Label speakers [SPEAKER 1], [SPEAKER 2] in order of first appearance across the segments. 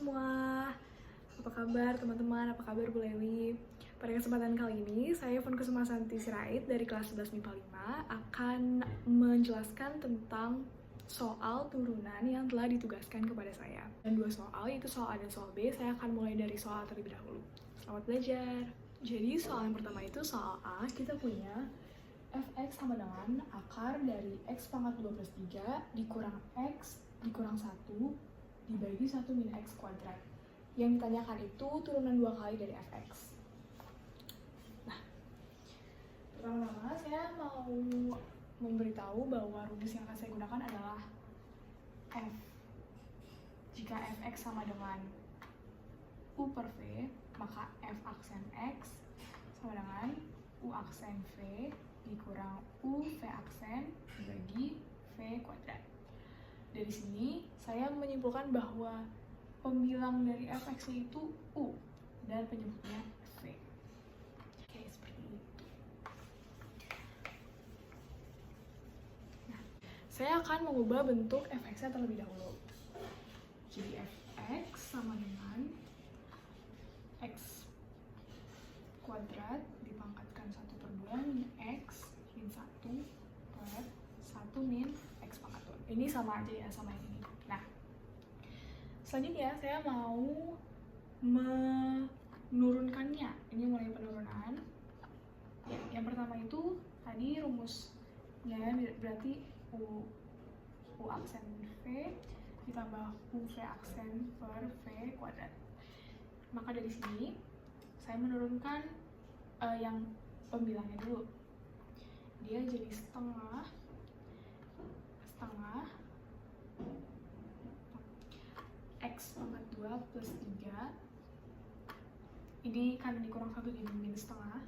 [SPEAKER 1] semua, apa kabar teman-teman, apa kabar Bu Lewi? Pada kesempatan kali ini, saya Fon Kusumasanti Sirait dari kelas 11 MIPA 5 akan menjelaskan tentang soal turunan yang telah ditugaskan kepada saya. Dan dua soal, yaitu soal A dan soal B, saya akan mulai dari soal A terlebih dahulu. Selamat belajar! Jadi soal yang pertama itu soal A, kita punya fx sama dengan akar dari x pangkat 2 plus 3 dikurang x dikurang 1 dibagi 1 min x kuadrat. Yang ditanyakan itu turunan 2 kali dari fx. Nah, pertama-tama saya mau memberitahu bahwa rumus yang akan saya gunakan adalah f. Jika fx sama dengan u per v, maka f aksen x sama dengan u aksen v dikurang u v aksen dibagi v kuadrat. Dari sini saya menyimpulkan bahwa pembilang dari fx itu u dan penyebutnya v. Oke, seperti itu. Nah, saya akan mengubah bentuk fx-nya terlebih dahulu. Jadi fx sama dengan x kuadrat dipangkatkan 1/2 min x min 1 per 1 min x pangkat 2. Ini sama aja ya sama yang ini. Nah, selanjutnya saya mau menurunkannya. Ini mulai penurunan. Ya, yang pertama itu tadi rumusnya berarti u aksen v ditambah u v aksen per v kuadrat. Maka dari sini saya menurunkan yang pembilangnya dulu. Dia jadi setengah x pangkat 2 plus 3. Ini karena dikurang 1 jadi min setengah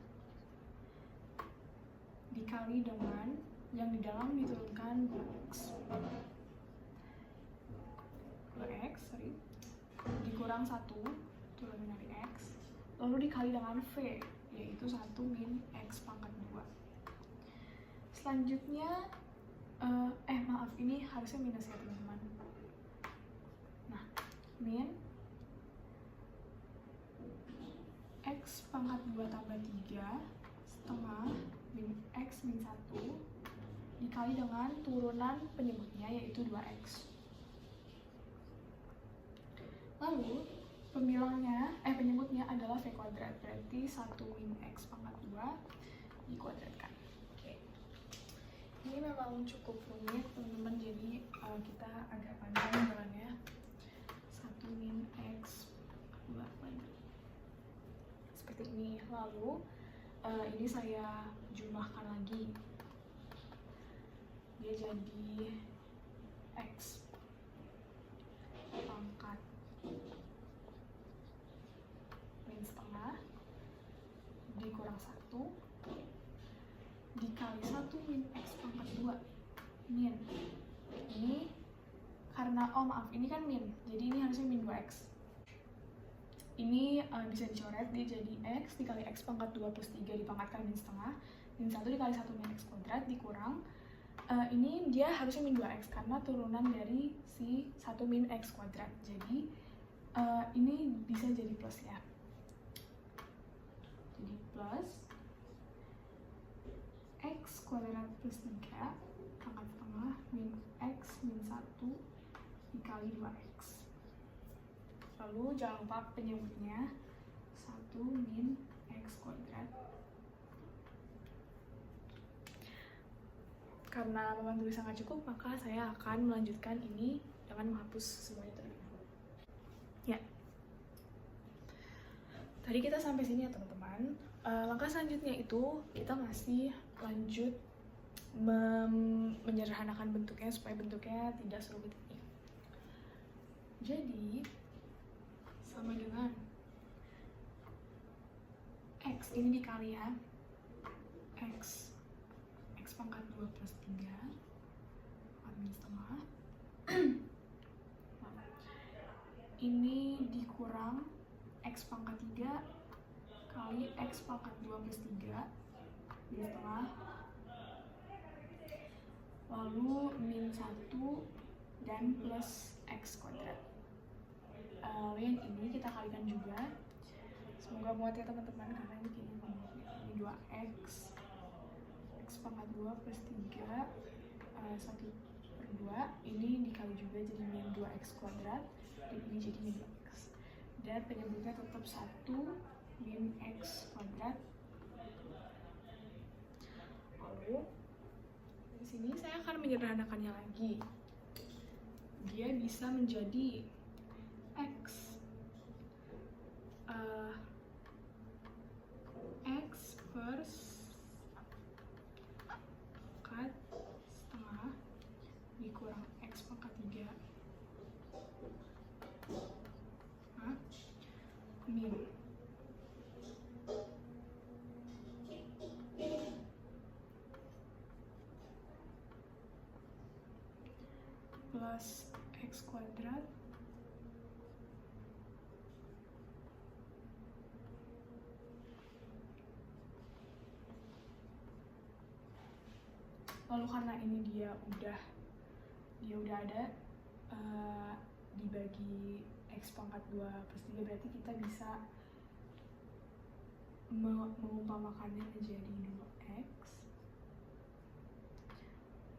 [SPEAKER 1] dikali dengan yang di dalam diturunkan 2x dikurang 1 turunan dari x lalu dikali dengan v, yaitu 1 min x pangkat 2. Selanjutnya maaf, ini harusnya minus ya teman-teman. Nah, min x pangkat 2 tambah 3 setengah min x min 1 dikali dengan turunan penyebutnya yaitu 2x. Lalu penyebutnya adalah v kuadrat, berarti 1 min x pangkat 2 dikuadratkan. Oke. Ini memang cukup rumit teman-teman, jadi kita agak panjang jalannya. 1 min x 2 kuadrat. Seperti ini. Lalu ini saya jumlahkan lagi. Dia jadi x pangkat min setengah dikurang 1 dikali 1 min x pangkat 2 min. Ini karena, ini kan min, jadi ini harusnya min 2x. Ini bisa dicoret, dia jadi x dikali x pangkat 2 plus 3 dipangkatkan min setengah min 1 dikali 1 min x kuadrat dikurang ini dia harusnya min 2x karena turunan dari si 1 min x kuadrat. Jadi ini bisa jadi plus ya. Jadi plus x kuadrat plus 3 pangkat setengah min x min 1 dikali 2x. Lalu jangan lupa penyebutnya 1 min x kuadrat. Karena memang tulisan sangat cukup, maka saya akan melanjutkan ini dengan menghapus semuanya terlebih dahulu. Ya. Tadi kita sampai sini ya teman-teman. Langkah selanjutnya itu kita masih lanjut menyederhanakan bentuknya supaya bentuknya tidak serumit ini. Jadi sama dengan x ini dikali ya x pangkat 2 plus 3 min setengah ini dikurang x pangkat 3 kali x pangkat 2 plus 3 min setengah lalu min 1 dan plus x kuadrat. Lalu yang ini kita kalikan juga. Semoga muat ya teman-teman, karena ini kayaknya ini 2x. X pangkat 2 plus 3 1/2. Ini dikali juga jadi min 2x kuadrat. Dan ini jadi min 2x. Dan penyebutnya tetap 1 min x kuadrat. Lalu di sini saya akan menyederhanakannya lagi. Dia bisa menjadi x x per pangkat setengah dikurang x pangkat 3 min plus x kuadrat lalu karena ini dia udah ada dibagi x pangkat 2 plus 3, berarti kita bisa mengumpamakannya menjadi 2x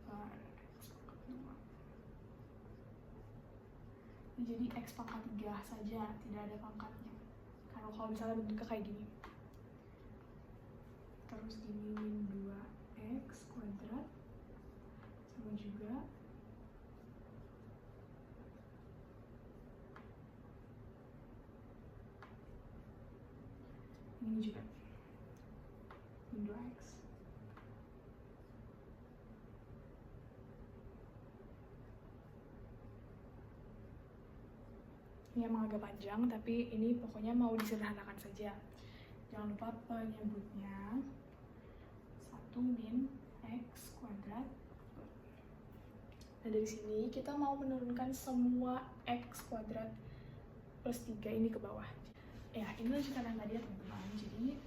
[SPEAKER 1] per x pangkat 2. Ini jadi x pangkat 3 saja, tidak ada pangkatnya. Karena kalau misalnya bentuknya kayak gini, terus ini min 2x kuadrat sama juga ini juga min 2x. Ini emang agak panjang, tapi ini pokoknya mau disederhanakan saja. Jangan lupa penyebutnya 1 min x kuadrat. Nah dari sini kita mau menurunkan semua x kuadrat plus 3 ini ke bawah. Ya, ini lanjutan yang tadi ya teman-teman. Jadi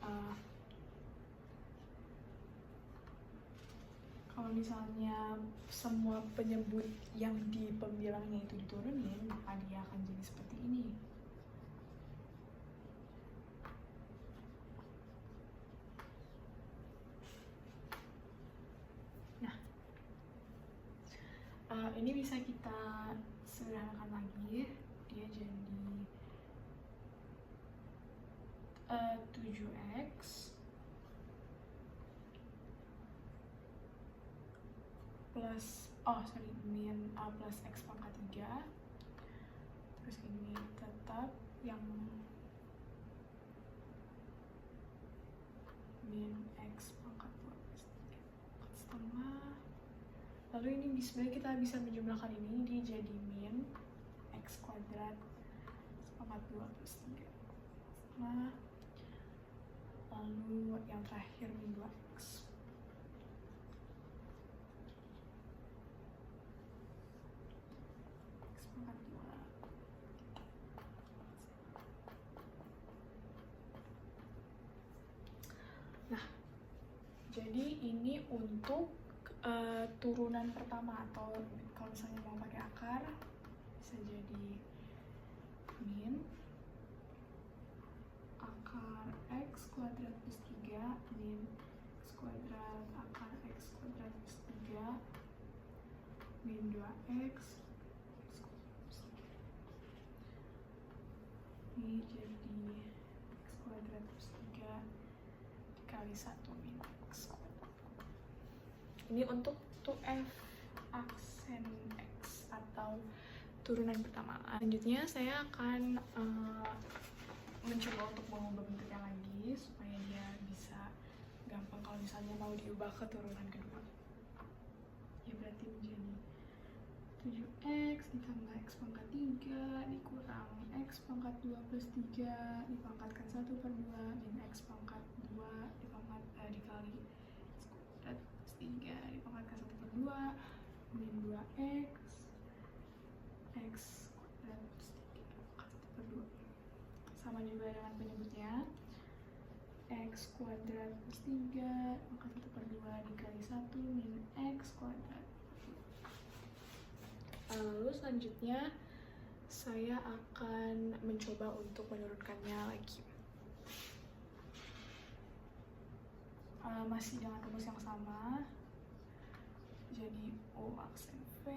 [SPEAKER 1] kalau misalnya semua penyebut yang di pembilangnya itu diturunin, maka dia akan jadi seperti ini. Nah, ini bisa kita sederhanakan lagi. Dia jadi 7x plus min plus x pangkat 3. Terus ini tetap yang min x pangkat 2 plus 3 setengah. Lalu ini sebenarnya kita bisa menjumlahkan ini, dia jadi min x kuadrat pangkat 2 plus 3 setengah. Lalu yang terakhir min 2x. X pangkat 2. Nah, jadi ini untuk turunan pertama, atau kalau misalnya mau pakai akar bisa jadi min akar x kuadrat plus 3 min x kuadrat akar x kuadrat plus 3 min 2x ini jadi x kuadrat plus 3 dikali 1 min x kuadrat. Ini untuk 2f aksen x atau turunan pertama. Selanjutnya saya akan mencoba untuk mengubah bentuknya lagi supaya dia bisa gampang kalau misalnya mau diubah ke turunan kedua. Ya berarti menjadi 7x ditambah x pangkat 3 dikurang x pangkat 2 plus 3 dipangkatkan 1/2 min x pangkat 2 dikali x kuadrat plus 3 dipangkatkan 1/2 min 2x x kuadrat plus 3 dipangkat 1/2 sama juga dengan penyebutnya x kuadrat plus 3 pangkat 1/2 dikali 1 min x kuadrat. Lalu selanjutnya saya akan mencoba untuk menurunkannya lagi. Masih dengan rumus yang sama. Jadi U aksen V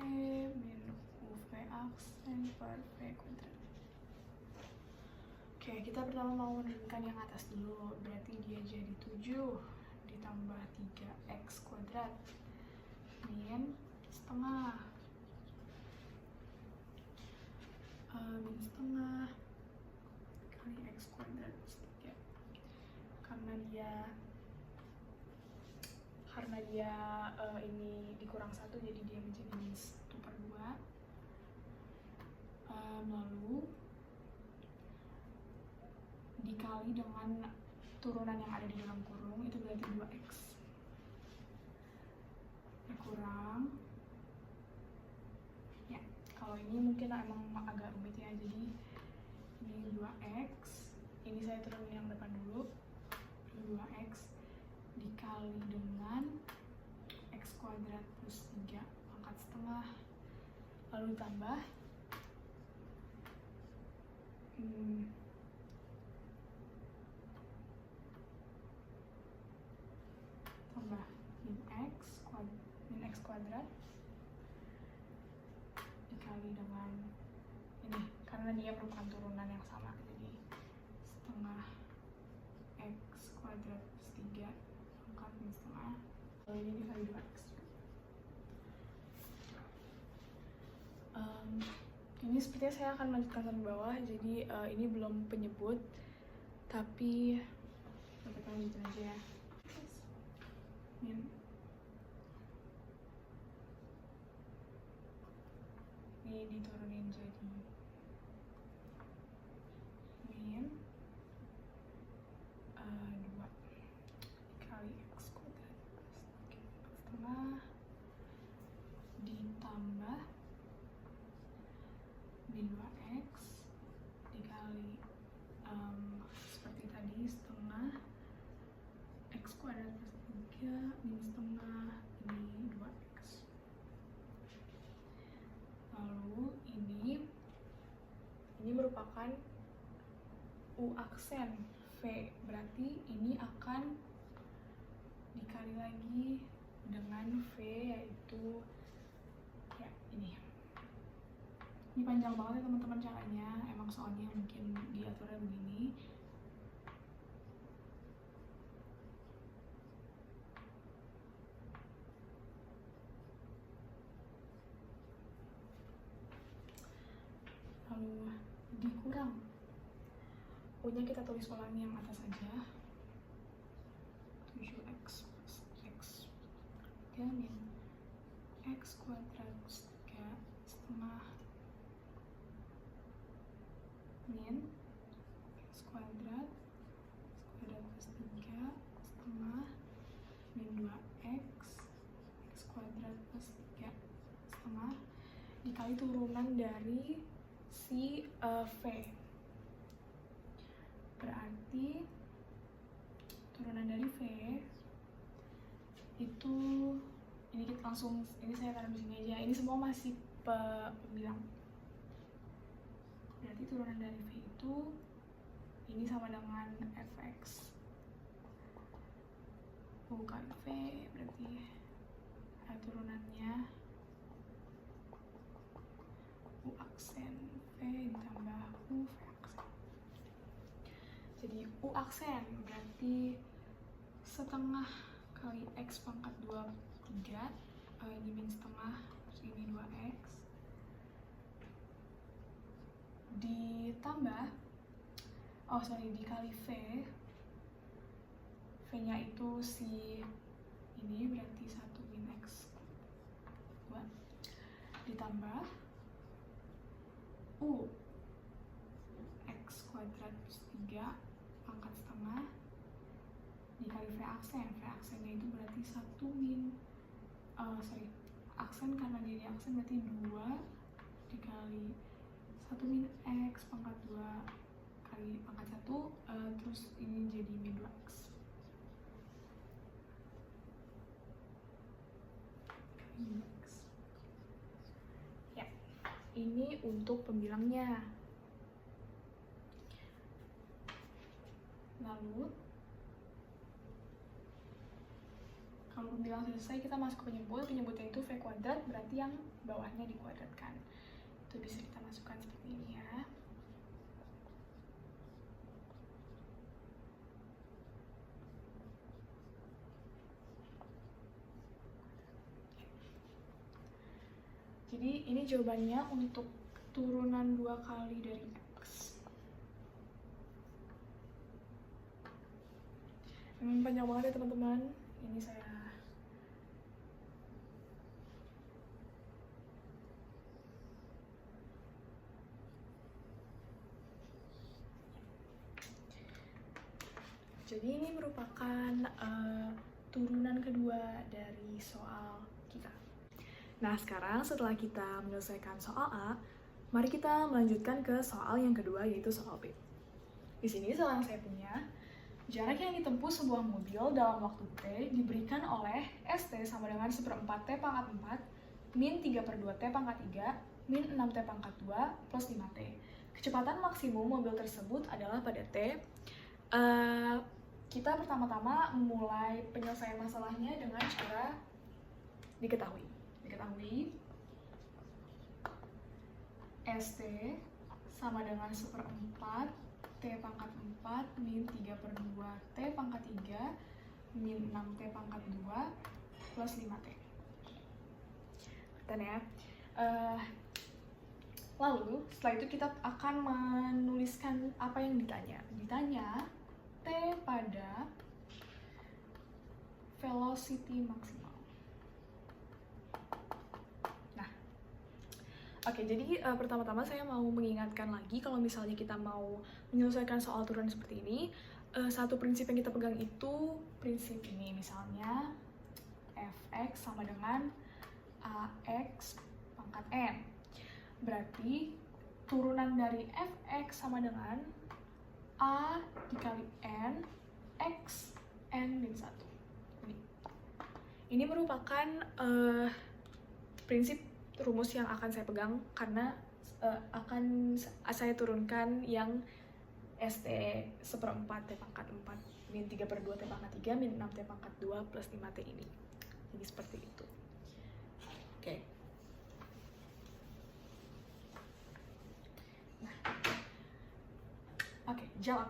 [SPEAKER 1] min UV aksen per V kuadrat. Oke, kita pertama mau menurunkan yang atas dulu. Berarti dia jadi 7 ditambah 3x kuadrat min setengah min setengah kali x kuadrat plus 3. Karena dia ini dikurang 1, jadi dia menjadi min 1/2. Lalu dikali dengan turunan yang ada di dalam kurung, itu berarti 2x kurang ya. Kalau ini mungkin emang agak rumit ya, jadi ini 2x, ini saya turunin yang depan dulu, 2x dikali dengan x kuadrat plus 3 pangkat setengah, lalu ditambah tambah min x kuadrat dikali dengan ini, karena dia merupakan turunan yang sama, jadi setengah x kuadrat plus 3 pangkat min setengah, lalu ini dikali 2x. Ini sepertinya saya akan melanjutkan sampai bawah, jadi ini belum penyebut, tapi kita lanjutin aja ya. Min ini diturunin jadi min 2 dikali x kuadrat plus 3 setengah ditambah min 2x dikali seperti tadi setengah x kuadrat plus 3 min setengah ini 2x. Lalu ini merupakan U aksen V, berarti ini akan dikali lagi dengan V, yaitu ya ini panjang banget ya teman-teman caranya, emang soalnya mungkin diaturnya begini. Lalu dikurang U-nya kita tulis ulangi yang atas aja, 7x plus x 3 min x kuadrat plus 3 setengah min x kuadrat plus 3 setengah min 2x x kuadrat plus 3 setengah dikali turunan dari si V. Berarti turunan dari V itu ini kita langsung, ini saya taruh di sini aja, ini semua masih pembilang. Berarti turunan dari V itu ini sama dengan fx U kali V, berarti turunannya U aksen V ditambah U V aksen. Jadi U aksen berarti setengah kali x pangkat 23, ini min setengah, terus ini 2x ditambah dikali V, V-nya itu si ini berarti 1 min x 2 ditambah U x kuadrat plus 3 pangkat setengah dikali V aksen. V aksennya itu berarti 1 min aksen, karena dia di aksen berarti 2 dikali 1 min x pangkat 2 kali pangkat 1, terus ini jadi min 2x. Ya, Ini untuk pembilangnya. Lalu, kalau pembilang selesai, kita masuk ke penyebut. Penyebutnya itu V kuadrat, berarti yang bawahnya dikuadratkan. Itu bisa kita masukkan seperti ini ya. Jadi ini jawabannya untuk turunan 2 kali dari X. Memang panjang banget ya teman-teman. Ini saya jadi ini merupakan turunan kedua dari soal kita. Nah, sekarang setelah kita menyelesaikan soal A, mari kita melanjutkan ke soal yang kedua, yaitu soal B. Di sini soal yang saya punya, jarak yang ditempuh sebuah mobil dalam waktu T diberikan oleh ST sama dengan 1/4 T pangkat 4 min 3/2 T pangkat 3 min 6 T pangkat 2 plus 5 T. Kecepatan maksimum mobil tersebut adalah pada T. Kita pertama-tama memulai penyelesaian masalahnya dengan cara diketahui ST sama dengan 1/4 T pangkat 4 min 3/2 T pangkat 3 min 6 T pangkat 2 plus 5 T. Kelihatan ya. Lalu setelah itu kita akan menuliskan apa yang ditanya. Ditanya T pada velocity maksimal. Oke, jadi pertama-tama saya mau mengingatkan lagi kalau misalnya kita mau menyelesaikan soal turunan seperti ini, satu prinsip yang kita pegang itu prinsip ini, misalnya fx sama dengan ax pangkat n. Berarti turunan dari fx sama dengan a dikali n x n min 1. Ini merupakan prinsip rumus yang akan saya pegang karena akan saya turunkan yang ST 1/4 T pangkat 4 min 3/2 T pangkat 3 min 6 T pangkat 2 plus 5 T ini. Jadi seperti itu. Oke. Nah. Oke, jawab.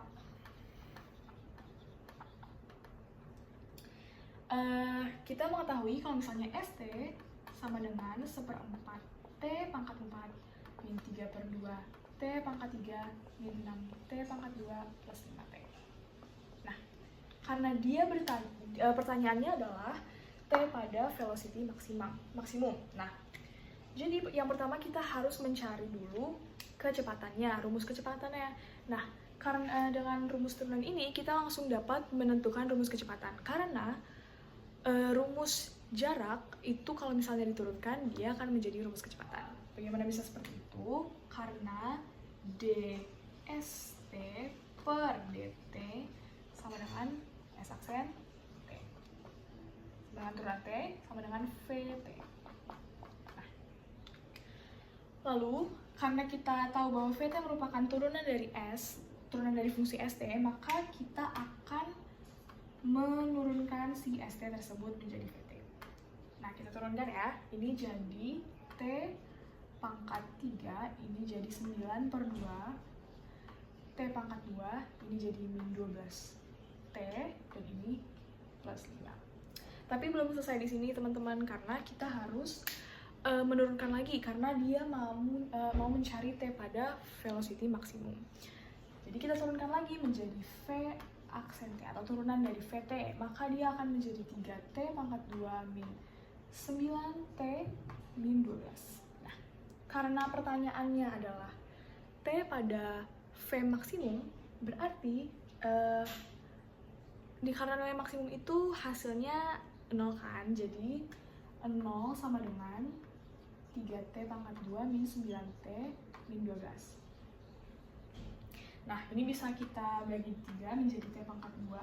[SPEAKER 1] Kita mengetahui kalau misalnya ST sama dengan 1/4 T pangkat 4 min 3/2 T pangkat 3 min 6 T pangkat 2 plus 5 T. Nah, karena dia pertanyaannya adalah T pada velocity maksimum. Nah, jadi yang pertama kita harus mencari dulu kecepatannya, rumus kecepatannya. Nah, karena dengan rumus turunan ini kita langsung dapat menentukan rumus kecepatan. Karena rumus jarak itu kalau misalnya diturunkan dia akan menjadi rumus kecepatan. Bagaimana bisa seperti itu? Karena dst per dt sama dengan s aksen t. Dengan turunan t sama dengan vt. Nah. Lalu karena kita tahu bahwa vt merupakan turunan dari s, turunan dari fungsi st, maka kita akan menurunkan si st tersebut menjadi vt. Nah, kita turunkan ya. Ini jadi T pangkat 3, ini jadi 9/2. T pangkat 2, ini jadi min 12 T, dan ini plus 5. Tapi belum selesai di sini teman-teman, karena kita harus menurunkan lagi, karena dia mau mencari T pada velocity maksimum. Jadi kita turunkan lagi menjadi V aksen T, atau turunan dari VT, maka dia akan menjadi 3T pangkat 2 min 9T min 12. Nah, karena pertanyaannya adalah T pada V maksimum, berarti karena nilai maksimum itu hasilnya 0 kan, jadi 0 sama dengan 3T pangkat 2 min 9T min 12. Nah, ini bisa kita bagi 3 menjadi T pangkat 2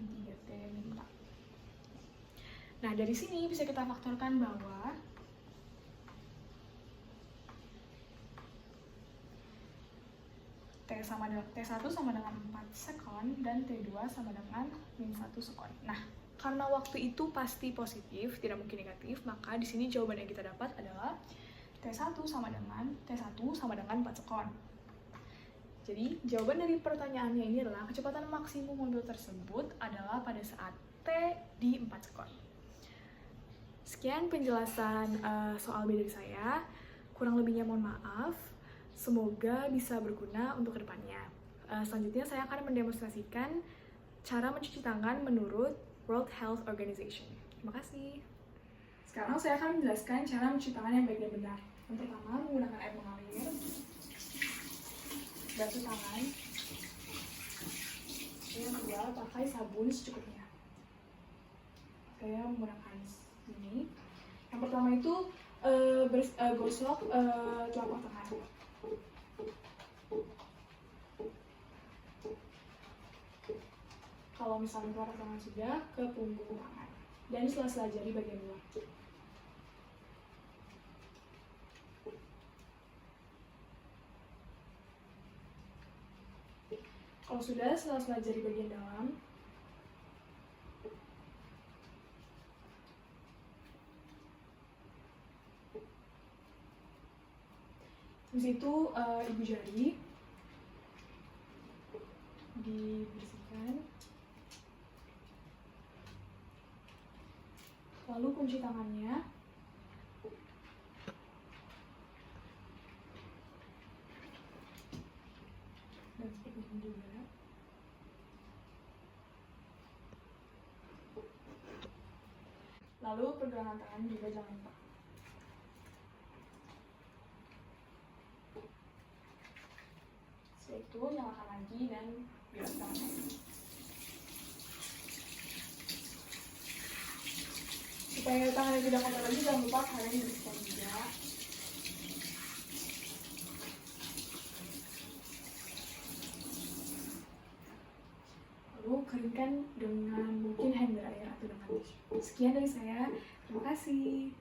[SPEAKER 1] min 3T min 4. Nah, dari sini bisa kita faktorkan bahwa T1 sama dengan 4 sekon dan T2 sama dengan min 1 sekon. Nah, karena waktu itu pasti positif, tidak mungkin negatif, maka di sini jawaban yang kita dapat adalah T1 sama dengan 4 sekon. Jadi, jawaban dari pertanyaannya ini adalah kecepatan maksimum mobil tersebut adalah pada saat T di 4 sekon. Sekian penjelasan soal B dari saya. Kurang lebihnya mohon maaf. Semoga bisa berguna untuk kedepannya. Selanjutnya saya akan mendemonstrasikan cara mencuci tangan menurut World Health Organization. Terima kasih. Sekarang saya akan menjelaskan cara mencuci tangan yang baik dan benar. Yang pertama, menggunakan air mengalir. Basuh tangan. Yang kedua, pakai sabun secukupnya. Saya menggunakan ini. Yang pertama itu gosok telapak tangan. Kalau misalnya telapak tangan sudah, ke punggung tangan dan sela-sela jari bagian luar. Kalau sudah, sela-sela jari bagian dalam. Habis itu ibu jari dibersihkan. Lalu kunci tangannya. Dan seperti ini juga. Lalu pergelangan tangan juga jangan lupa. Setelah itu nyalakan lagi dan bilas tangan. Supaya tangannya tidak kotor lagi, jangan lupa kalian dibersihkan juga. Lalu keringkan dengan mungkin hand dryer atau dengan tisu. Sekian dari saya, terima kasih.